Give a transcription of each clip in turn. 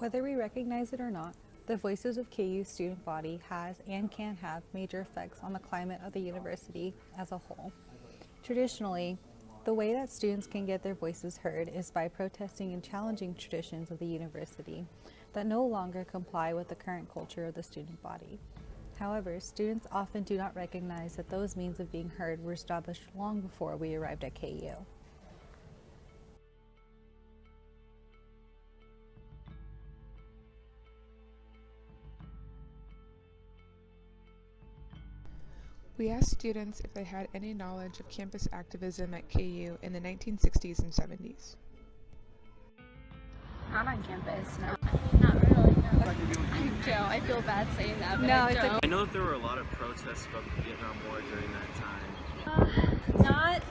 Whether we recognize it or not, the Voices of KU's student body has and can have major effects on the climate of the university as a whole. Traditionally, the way that students can get their voices heard is by protesting and challenging traditions of the university that no longer comply with the current culture of the student body. However, students often do not recognize that those means of being heard were established long before we arrived at KU. We asked students if they had any knowledge of campus activism at KU in the 1960s and 70s. Not on campus, no. Not really, no. I don't. I feel bad saying that, but No, I it's don't. okay. I know that there were a lot of protests about the Vietnam War during that time. Not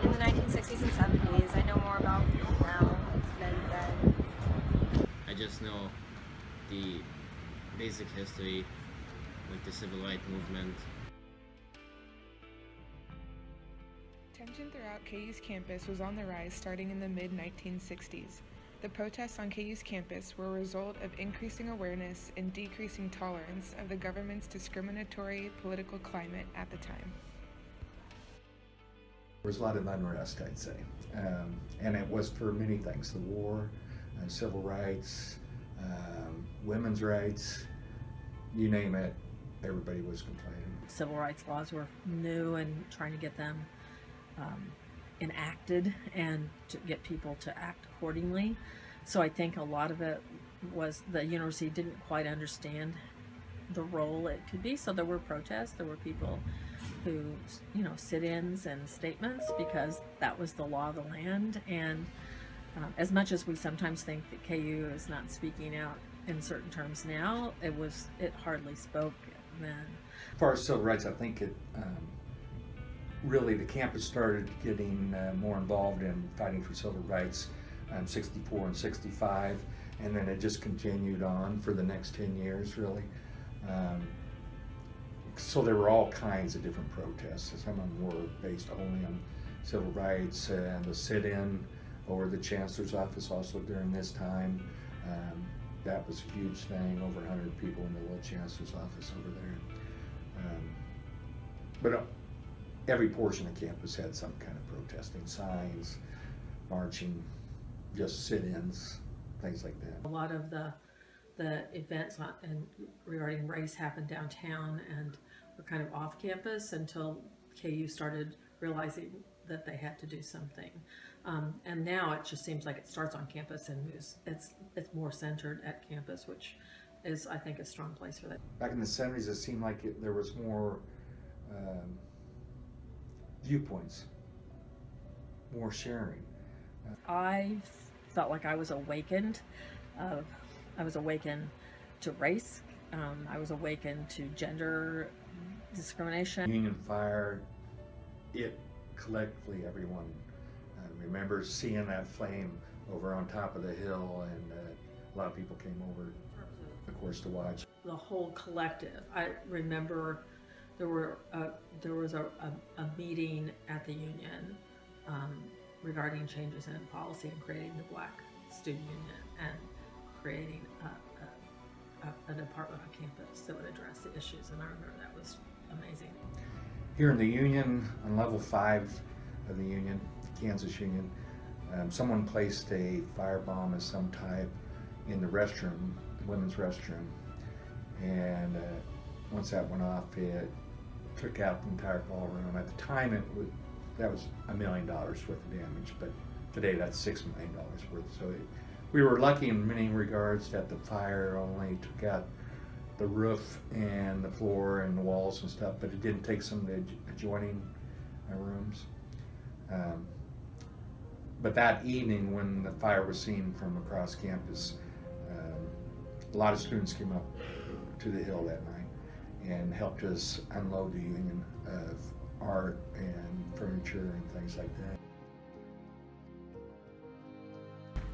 in the 1960s and 70s. I know more about now than then. I just know the basic history, like the civil rights movement. Tension throughout KU's campus was on the rise starting in the mid-1960s. The protests on KU's campus were a result of increasing awareness and decreasing tolerance of the government's discriminatory political climate at the time. There was a lot of unrest, I'd say, and it was for many things: the war, civil rights, women's rights, you name it, everybody was complaining. Civil rights laws were new and trying to get them enacted and to get people to act accordingly. So I think a lot of it was the university didn't quite understand the role it could be. So there were protests, there were people who, sit-ins and statements because that was the law of the land. And as much as we sometimes think that KU is not speaking out in certain terms now, it hardly spoke then. As far as civil rights, I think really the campus started getting more involved in fighting for civil rights in 64 and 65, and then it just continued on for the next 10 years, really. So there were all kinds of different protests. Some of them were based only on civil rights, and the sit-in over the chancellor's office also during this time. That was a huge thing, over 100 people in the little chancellor's office over there. But every portion of campus had some kind of protesting, signs, marching, just sit-ins, things like that. A lot of the events regarding race happened downtown and were kind of off campus until KU started realizing that they had to do something. And now it just seems like it starts on campus and it's more centered at campus, which is, I think, a strong place for that. Back in the 70s, it seemed like there was more viewpoints, more sharing. I felt like I was awakened. I was awakened to race. I was awakened to gender discrimination. Union Fire, it collectively, everyone remembers seeing that flame over on top of the hill, and a lot of people came over, of course, to watch. The whole collective. I remember there was a meeting at the union regarding changes in policy and creating the Black Student Union and creating a department on campus that would address the issues, and I remember that was amazing. Here in the union, on level 5 of the union, Kansas Union, someone placed a firebomb of some type in the restroom, the women's restroom, and once that went off, it took out the entire ballroom. At the time, that was $1 million worth of damage, but today that's $6 million worth. So we were lucky in many regards that the fire only took out the roof and the floor and the walls and stuff, but it didn't take some of the adjoining rooms. But that evening, when the fire was seen from across campus, a lot of students came up to the hill that night and helped us unload the union of art and furniture and things like that.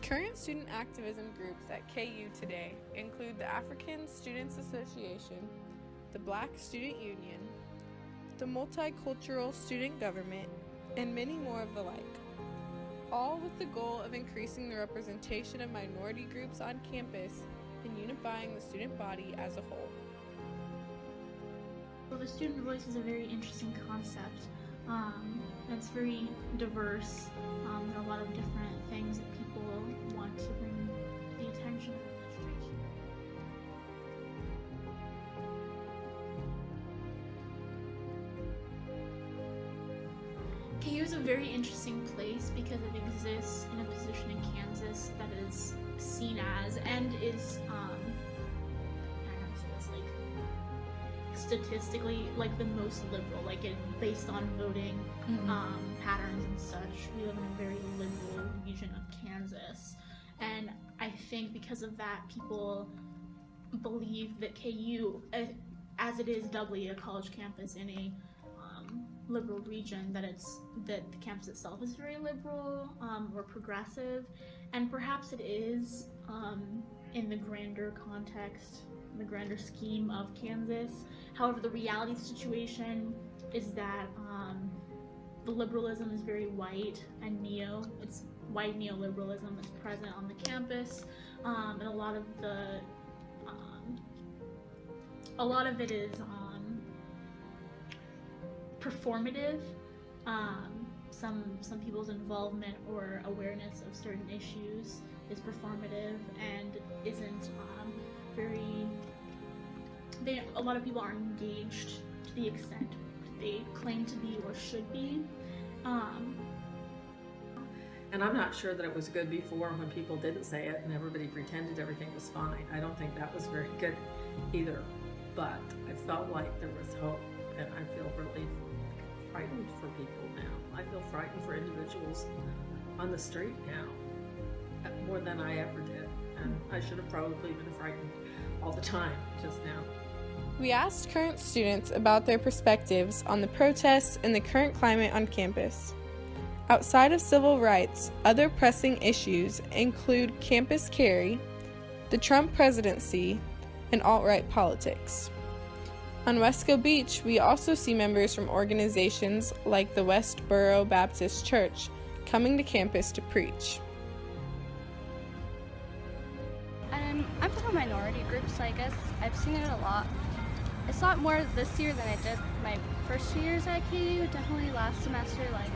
Current student activism groups at KU today include the African Students Association, the Black Student Union, the Multicultural Student Government, and many more of the like. all with the goal of increasing the representation of minority groups on campus and unifying the student body as a whole. Well, the student voice is a very interesting concept. It's very diverse. There are a lot of different things that people want to bring to the attention of administration. KU is a very interesting place because it exists in a position in Kansas that is seen as and is statistically like the most liberal, like it based on voting patterns and such. We live in a very liberal region of Kansas, and I think because of that, people believe that KU, as it is doubly a college campus in a liberal region, that the campus itself is very liberal or progressive, and perhaps it is in the grander context, the grander scheme of Kansas. However, the reality of the situation is that the liberalism is very white and it's white neoliberalism is present on the campus, and a lot of it is performative. Some people's involvement or awareness of certain issues is performative and isn't a lot of people aren't engaged to the extent they claim to be or should be. And I'm not sure that it was good before when people didn't say it and everybody pretended everything was fine. I don't think that was very good either. But I felt like there was hope, and I feel really frightened for people now. I feel frightened for individuals on the street now, more than I ever did. And I should have probably been frightened all the time just now. We asked current students about their perspectives on the protests and the current climate on campus. Outside of civil rights, other pressing issues include campus carry, the Trump presidency, and alt-right politics. On Wesco Beach, we also see members from organizations like the Westboro Baptist Church coming to campus to preach. I'm from minority groups, so I guess I've seen it a lot. It's a lot more this year than I did my first 2 years at KU. Definitely last semester, like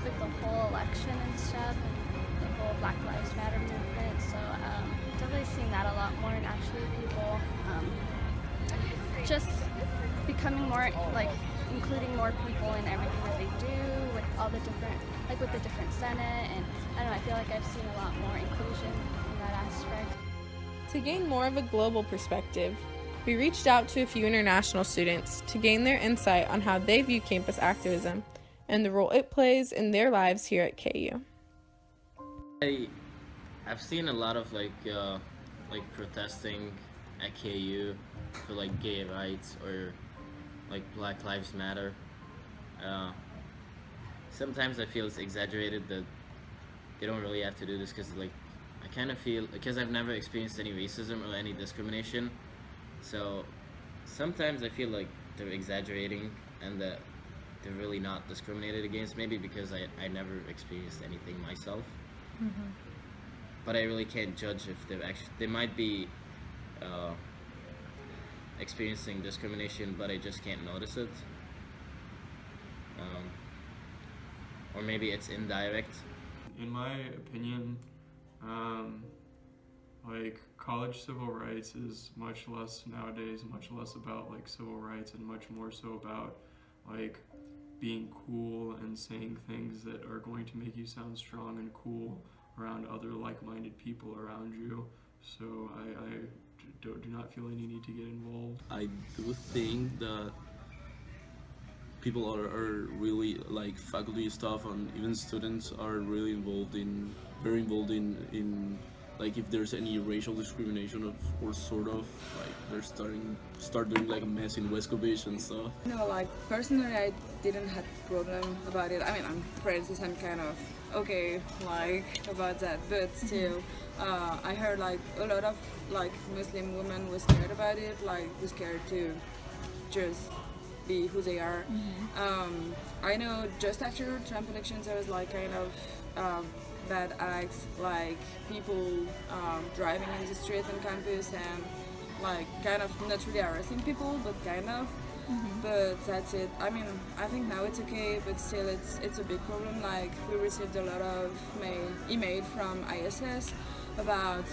with the whole election and stuff, and the whole Black Lives Matter movement. So definitely seeing that a lot more, and actually people just becoming more, like including more people in everything that they do, with all the different, like with the different Senate, and I don't know, I feel like I've seen a lot more inclusion in that aspect. To gain more of a global perspective, we reached out to a few international students to gain their insight on how they view campus activism and the role it plays in their lives here at KU. I've seen a lot of like protesting at KU for like gay rights or like Black Lives Matter. Sometimes I feel it's exaggerated that they don't really have to do this, because like I kind of feel, because I've never experienced any racism or any discrimination, so sometimes I feel like they're exaggerating and that they're really not discriminated against, maybe because I never experienced anything myself. But I really can't judge if they might be experiencing discrimination, but I just can't notice it. Or maybe it's indirect. In my opinion, like college civil rights is much less nowadays, much less about like civil rights and much more so about like being cool and saying things that are going to make you sound strong and cool around other like-minded people around you. So I do not feel any need to get involved. I do think that people are really, like faculty staff and even students are really very involved in like if there's any racial discrimination or sort of like they're start doing like a mess in Wesco Beach and stuff. No, like personally I didn't have problem about it. I mean, I'm friends and I'm kind of okay like about that, but still I heard like a lot of like Muslim women was scared about it, like was scared to just be who they are. I know just after Trump elections I was like kind of bad acts, like people driving in the street on campus and like kind of not really harassing people, but kind of. But that's it. I mean, I think now it's okay, but still it's a big problem. Like we received a lot of email from ISS about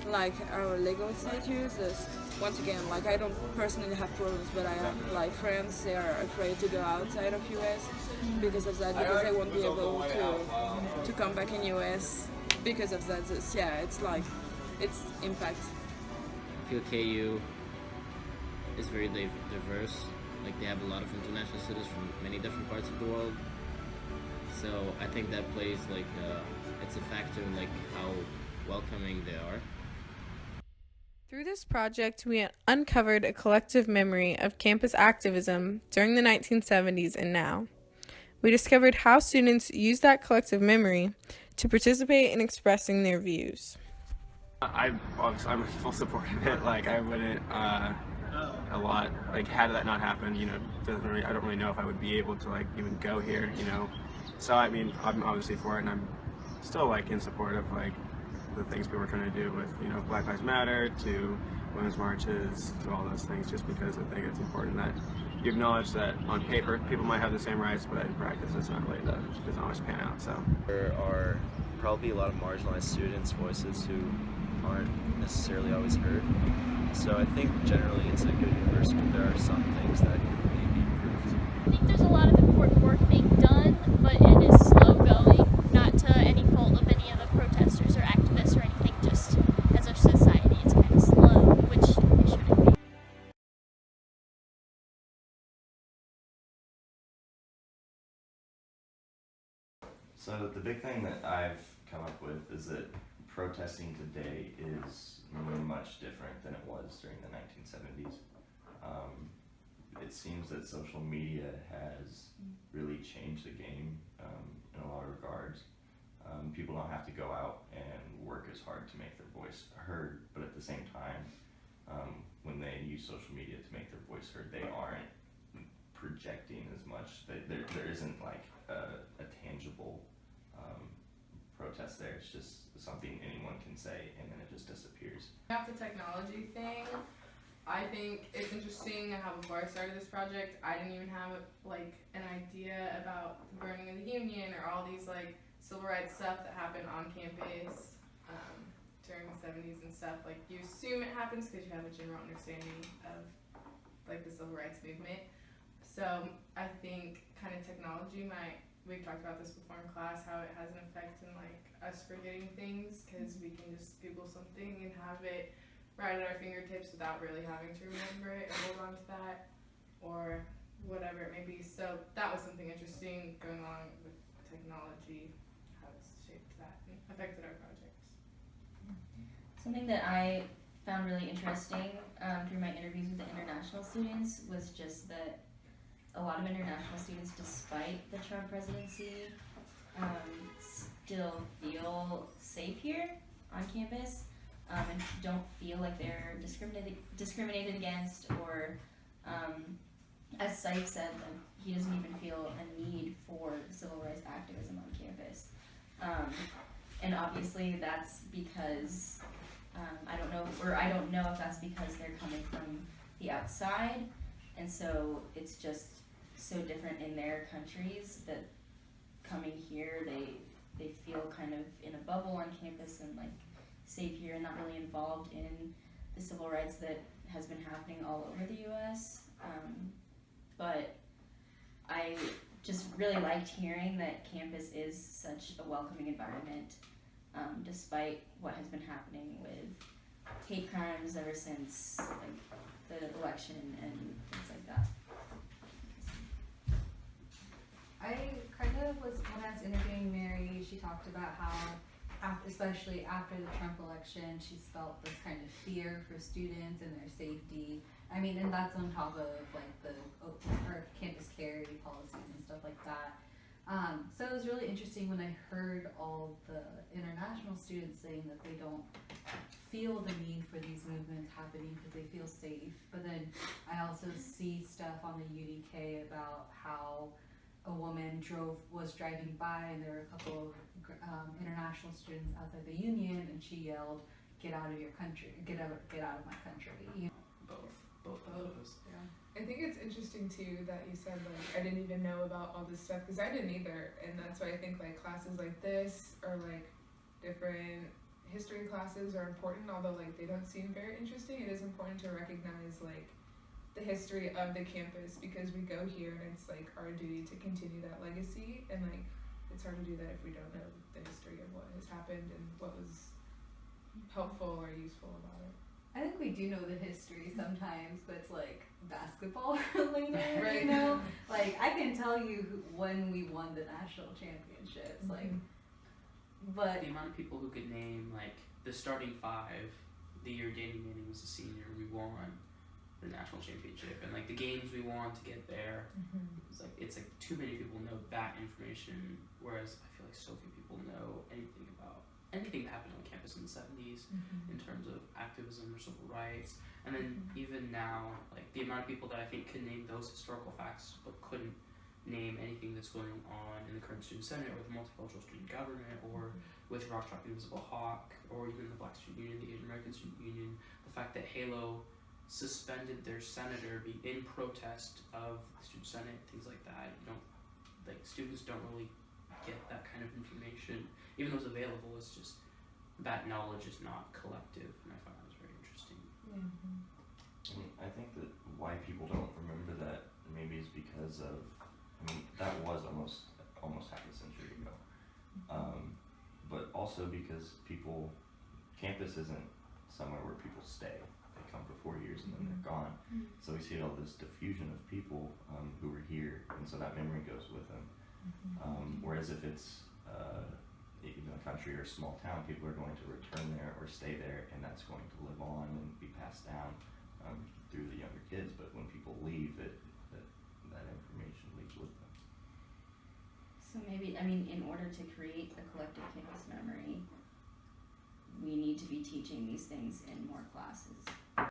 like our legal status. Once again, like I don't personally have problems, but I have like friends, they are afraid to go outside of US because of that, because they won't be able to come back in US because of that. It's like, it's impact. I feel KU is very diverse. Like they have a lot of international students from many different parts of the world. So I think that plays like, it's a factor in like how welcoming they are. Through this project, we uncovered a collective memory of campus activism during the 1970s and now. We discovered how students use that collective memory to participate in expressing their views. I'm in full support of it. Like I wouldn't a lot. Like had that not happened, you know, I don't really know if I would be able to like even go here, you know. So I mean, I'm obviously for it, and I'm still like in support of like the things people are trying to do with, you know, Black Lives Matter to women's marches to all those things, just because I think it's important that you acknowledge that on paper people might have the same rights, but in practice it's not really that, it doesn't always pan out. So there are probably a lot of marginalized students' voices who aren't necessarily always heard. So I think generally it's a good universe, but there are some things that could maybe be improved. I think there's a lot of important work being done, but it is slow going, not to any fault of any of the protesters or activists or anything, just as a society it's kind of slow, which it shouldn't be. So the big thing that I've come up with is that protesting today is much different than it was during the 1970s. It seems that social media has really changed the game in a lot of regards. People don't have to go out and work as hard to make their voice heard, but at the same time, when they use social media to make their voice heard, they aren't projecting as much. There isn't like a tangible protest there. It's just something anyone can say and then it just disappears. About the technology thing, I think it's interesting how before I started this project, I didn't even have like an idea about the burning of the Union or all these like civil rights stuff that happened on campus during the 70s and stuff. Like you assume it happens because you have a general understanding of like the civil rights movement. So I think kind of technology we've talked about this before in class, how it has an effect in like us forgetting things because we can just Google something and have it right at our fingertips without really having to remember it or hold on to that or whatever it may be. So that was something interesting going on with technology, how it's shaped that and affected our projects. Something that I found really interesting through my interviews with the international students was just that a lot of international students, despite the Trump presidency, still feel safe here on campus and don't feel like they're discriminated against or, as Saif said, like, he doesn't even feel a need for civil rights activism on campus. And obviously that's because, I don't know if that's because they're coming from the outside, and so it's just so different in their countries that coming here they feel kind of in a bubble on campus and like safe here and not really involved in the civil rights that has been happening all over the US. But I just really liked hearing that campus is such a welcoming environment despite what has been happening with hate crimes ever since like the election and things like that. I kind of was, when I was interviewing Mary, she talked about how, especially after the Trump election, she's felt this kind of fear for students and their safety. I mean, and that's on top of like the campus carry policies and stuff like that. So it was really interesting when I heard all the international students saying that they don't feel the need for these movements happening because they feel safe. But then I also see stuff on the UDK about how a woman was driving by, and there were a couple of international students outside the union, and she yelled, "Get out of your country! Get out of my country!" Both of those. Yeah. I think it's interesting too that you said like I didn't even know about all this stuff because I didn't either, and that's why I think like classes like this or like different history classes are important. Although like they don't seem very interesting, it is important to recognize like the history of the campus because we go here and it's like our duty to continue that legacy, and like it's hard to do that if we don't know the history of what has happened and what was helpful or useful about it. I think we do know the history sometimes, but it's like basketball related, Right. you know? Like, I can tell you when we won the national championships, like, but the amount of people who could name, like, the starting five, the year Danny Manning was a senior, we won the national championship, and, like, the games we won to get there, it's like too many people know that information, whereas I feel like so few people know anything about anything that happened on campus in the 70s in terms of activism or civil rights. And then even now, like the amount of people that I think can name those historical facts but couldn't name anything that's going on in the current student senate or the multicultural student government or with Rock Chalk Invisible Hawk or even the Black Student Union, the Asian American Student Union, the fact that Halo suspended their senator in protest of the student senate, things like that. Students don't really get that kind of information. Even though it's available, it's just that knowledge is not collective, and I find that was very interesting. I think that why people don't remember that maybe is because of, that was almost half a century ago. But also because campus isn't somewhere where people stay. They come for 4 years and then they're gone. So we see all this diffusion of people who were here, and so that memory goes with them. Whereas if it's even a country or a small town, people are going to return there or stay there, and that's going to live on and be passed down through the younger kids. But when people leave, that information leaves with them. So maybe, in order to create a collective campus memory, we need to be teaching these things in more classes.